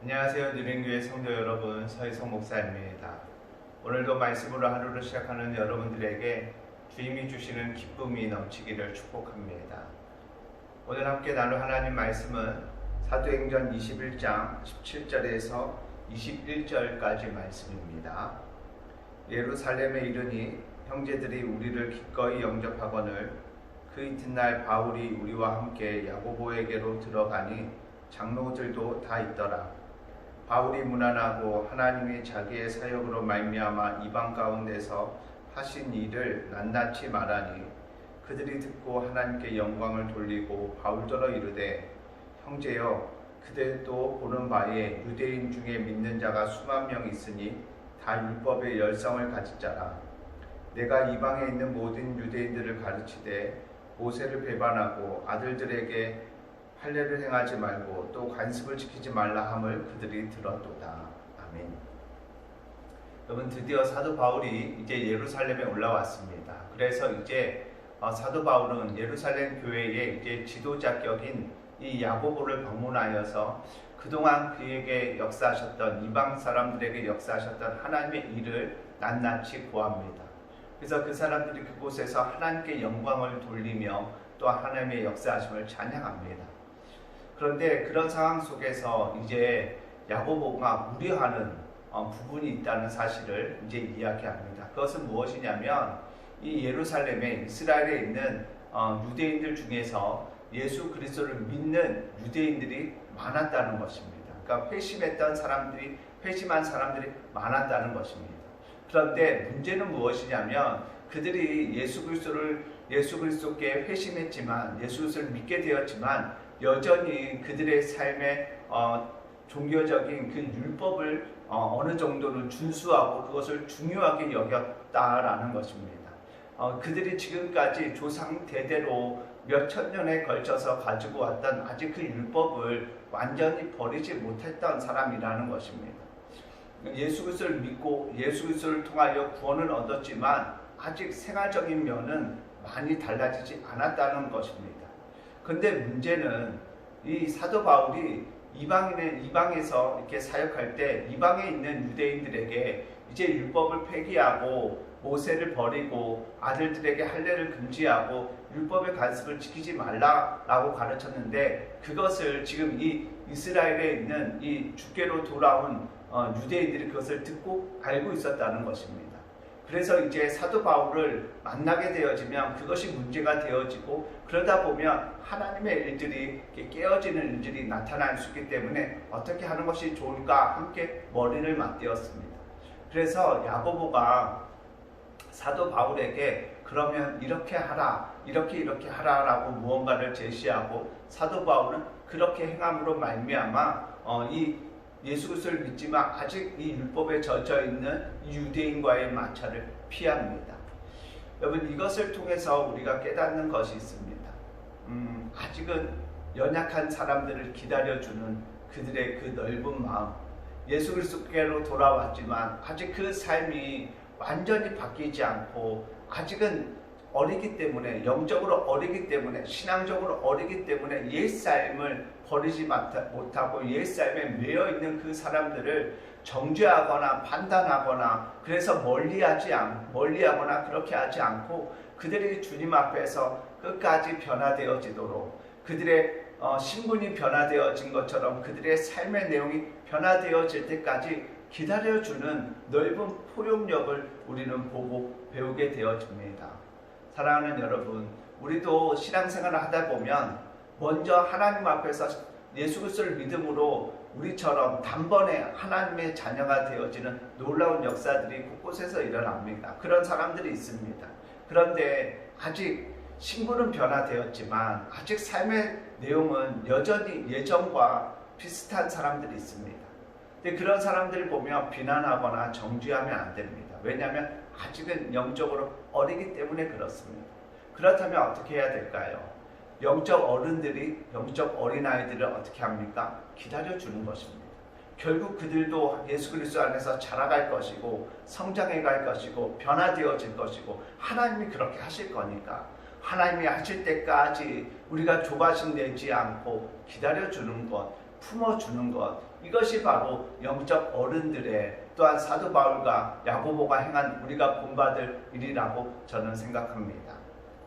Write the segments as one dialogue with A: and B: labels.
A: 안녕하세요. 누린교회 성도 여러분, 서희성 목사입니다. 오늘도 말씀으로 하루를 시작하는 여러분들에게 주님이 주시는 기쁨이 넘치기를 축복합니다. 오늘 함께 나눌 하나님 말씀은 사도행전 21장 17절에서 21절까지 말씀입니다. 예루살렘에 이르니 형제들이 우리를 기꺼이 영접하거늘 그 이튿날 바울이 우리와 함께 야고보에게로 들어가니 장로들도 다 있더라. 바울이 무난하고 하나님이 자기의 사역으로 말미암아 이방 가운데서 하신 일을 낱낱이 말하니 그들이 듣고 하나님께 영광을 돌리고 바울더러 이르되 형제여 그대도 보는 바에 유대인 중에 믿는 자가 수만 명 있으니 다 율법의 열성을 가진 자라. 내가 이방에 있는 모든 유대인들을 가르치되 모세를 배반하고 아들들에게 할례를 행하지 말고 또 관습을 지키지 말라 함을 그들이 들었도다. 아멘. 여러분, 드디어 사도 바울이 이제 예루살렘에 올라왔습니다. 그래서 이제 사도 바울은 예루살렘 교회의 이제 지도자격인 이 야고보를 방문하여서 그동안 그에게 역사하셨던 이방 사람들에게 역사하셨던 하나님의 일을 낱낱이 고합니다. 그래서 그 사람들이 그곳에서 하나님께 영광을 돌리며 또 하나님의 역사하심을 찬양합니다. 그런데 그런 상황 속에서 이제 야고보가 우려하는 부분이 있다는 사실을 이제 이야기합니다. 그것은 무엇이냐면 이 예루살렘에 이스라엘에 있는 유대인들 중에서 예수 그리스도를 믿는 유대인들이 많았다는 것입니다. 그러니까 회심한 사람들이 많았다는 것입니다. 그런데 문제는 무엇이냐면 그들이 예수 그리스도께 회심했지만 예수 그리스도를 믿게 되었지만 여전히 그들의 삶의 종교적인 그 율법을 어느 정도는 준수하고 그것을 중요하게 여겼다라는 것입니다. 그들이 지금까지 조상 대대로 몇천 년에 걸쳐서 가지고 왔던 아직 그 율법을 완전히 버리지 못했던 사람이라는 것입니다. 예수 그리스도를 믿고 예수 그리스도를 통하여 구원을 얻었지만 아직 생활적인 면은 많이 달라지지 않았다는 것입니다. 근데 문제는 이 사도 바울이 이방에서 이렇게 사역할 때 이방에 있는 유대인들에게 이제 율법을 폐기하고 모세를 버리고 아들들에게 할례를 금지하고 율법의 관습을 지키지 말라라고 가르쳤는데 그것을 지금 이 이스라엘에 있는 이 주께로 돌아온 유대인들이 그것을 듣고 알고 있었다는 것입니다. 그래서 이제 사도 바울을 만나게 되어지면 그것이 문제가 되어지고 그러다 보면 하나님의 일들이 깨어지는 일들이 나타날 수 있기 때문에 어떻게 하는 것이 좋을까 함께 머리를 맞대었습니다. 그래서 야고보가 사도 바울에게 그러면 이렇게 하라 이렇게 하라라고 무언가를 제시하고 사도 바울은 그렇게 행함으로 말미암아 이 예수 그리스도를 믿지만 아직 이 율법에 젖어 있는 유대인과의 마찰을 피합니다. 여러분, 이것을 통해서 우리가 깨닫는 것이 있습니다. 아직은 연약한 사람들을 기다려주는 그들의 그 넓은 마음, 예수 그리스도께로 돌아왔지만 아직 그 삶이 완전히 바뀌지 않고 아직은 어리기 때문에, 영적으로 어리기 때문에, 신앙적으로 어리기 때문에 옛 삶을 버리지 못하고 옛 삶에 매여있는 그 사람들을 정죄하거나 판단하거나 그래서 멀리하거나 그렇게 하지 않고 그들이 주님 앞에서 끝까지 변화되어지도록 그들의 신분이 변화되어진 것처럼 그들의 삶의 내용이 변화되어질 때까지 기다려주는 넓은 포용력을 우리는 보고 배우게 되어집니다. 사랑하는 여러분, 우리도 신앙생활을 하다 보면 먼저 하나님 앞에서 예수 그리스도를 믿음으로 우리처럼 단번에 하나님의 자녀가 되어지는 놀라운 역사들이 곳곳에서 일어납니다. 그런 사람들이 있습니다. 그런데 아직 신분은 변화되었지만 아직 삶의 내용은 여전히 예전과 비슷한 사람들이 있습니다. 근데 그런 사람들을 보면 비난하거나 정죄하면 안 됩니다. 왜냐하면 아직은 영적으로 어리기 때문에 그렇습니다. 그렇다면 어떻게 해야 될까요? 영적 어린아이들을 어떻게 합니까? 기다려주는 것입니다. 결국 그들도 예수 그리스도 안에서 자라갈 것이고 성장해 갈 것이고 변화되어질 것이고 하나님이 그렇게 하실 거니까 하나님이 하실 때까지 우리가 조바심 내지 않고 기다려주는 것, 품어주는 것, 이것이 바로 영적 어른들의, 또한 사도 바울과 야고보가 행한 우리가 본받을 일이라고 저는 생각합니다.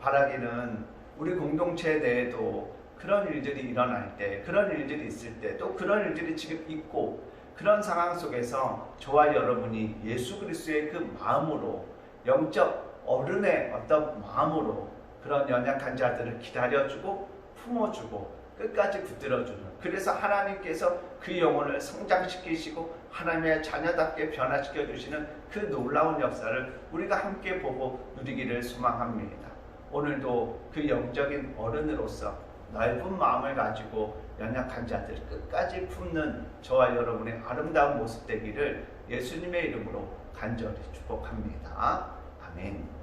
A: 바라기는 우리 공동체 내에도 그런 일들이 일어날 때, 그런 일들이 있을 때, 또 그런 일들이 지금 있고, 그런 상황 속에서 저와 여러분이 예수 그리스도의 그 마음으로, 영적 어른의 어떤 마음으로 그런 연약한 자들을 기다려주고 품어주고 끝까지 붙들어주는, 그래서 하나님께서 그 영혼을 성장시키시고 하나님의 자녀답게 변화시켜 주시는 그 놀라운 역사를 우리가 함께 보고 누리기를 소망합니다. 오늘도 그 영적인 어른으로서 넓은 마음을 가지고 연약한 자들을 끝까지 품는 저와 여러분의 아름다운 모습 되기를 예수님의 이름으로 간절히 축복합니다. 아멘.